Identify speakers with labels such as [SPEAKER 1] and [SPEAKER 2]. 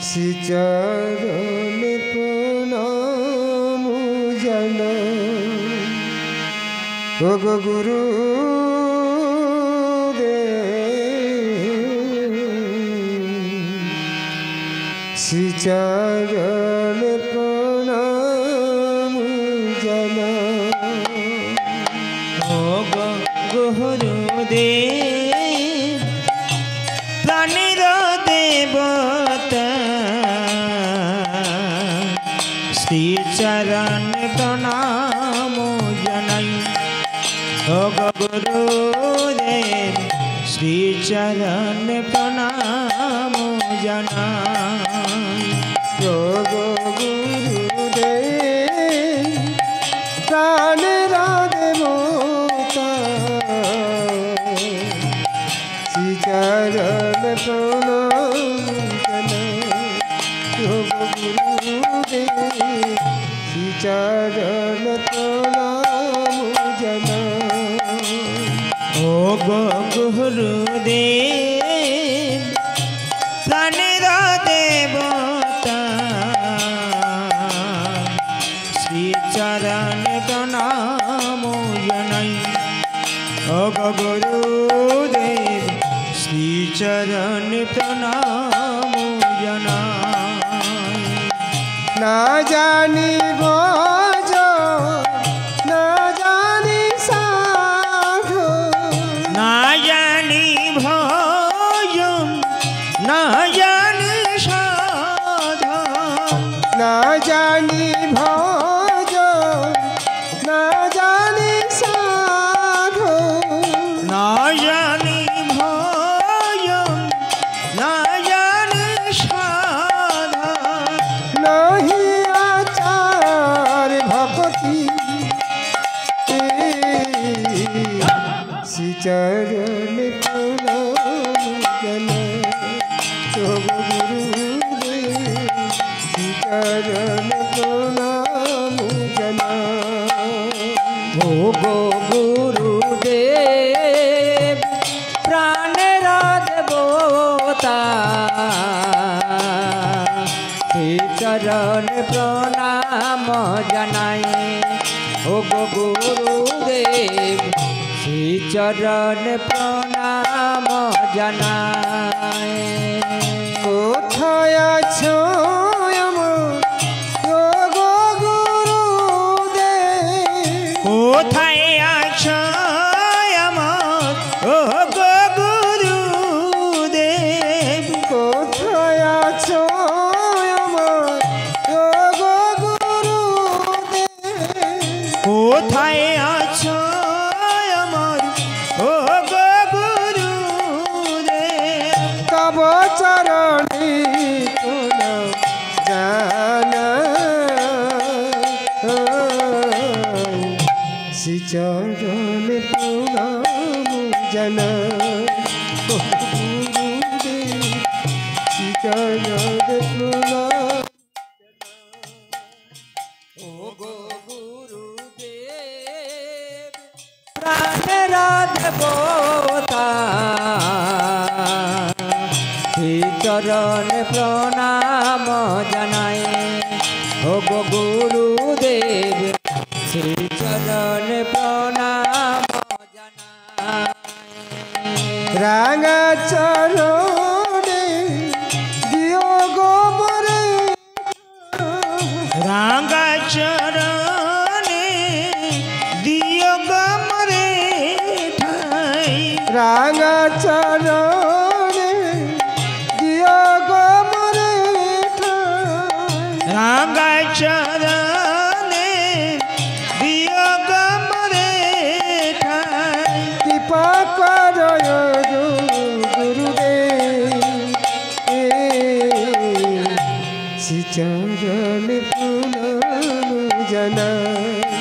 [SPEAKER 1] श्री चरण प्रणाम जनाई गो गुरु श्री चरण प्रणाम जनाई
[SPEAKER 2] गुरुदेव प्राणेर देवता श्री चरण प्रणाम जनाई गुरुदेव श्री चरण प्रणाम जनाई
[SPEAKER 1] गुरुदेव प्राणेर देवता श्री चरण प्रणाम जनाई गुरुदेव श्री चरण प्रणाम जनाई
[SPEAKER 2] गुरुदेव प्राणेर देवता श्री चरण प्रणाम जनाई गुरुदेव श्री चरण प्रणाम जनाई
[SPEAKER 1] ना जानी भज ना जानी साधु
[SPEAKER 2] ना जानी भजन ना जानी साधा
[SPEAKER 1] ना जानी भज ना जानी साधु
[SPEAKER 2] ना जानी भजन ना जानी साधा
[SPEAKER 1] नहीं आचार भक्ति श्री चरण प्रणाम जनाई गुरुदेव श्री चरण प्रणाम जनाई
[SPEAKER 2] गुरुदेव प्राणेर देवता श्री चरण प्रणाम जनाई गुरुदेव श्री चरण प्रणाम जनाई
[SPEAKER 1] কোথায় আছো আমার গো গুরুদেব
[SPEAKER 2] কোথায় আছো আমার ও গো গুরুদেব
[SPEAKER 1] কোথায় আছো আমার গো গুরুদেব
[SPEAKER 2] কোথায় আছো আমার ও গো গুরুদেব
[SPEAKER 1] তব চরণে প্রণাম জানাই শ্রী চরণ প্রণাম জানাই গুরুদেব শ্রী চরণ প্রণাম
[SPEAKER 2] ও গো গুরুদেব প্রাণের দেবতা শ্রী চরণ প্রণাম জানাই ও গো গুরুদেব শ্রী চরণ প্রণাম জানাই
[SPEAKER 1] রাঙা চরণ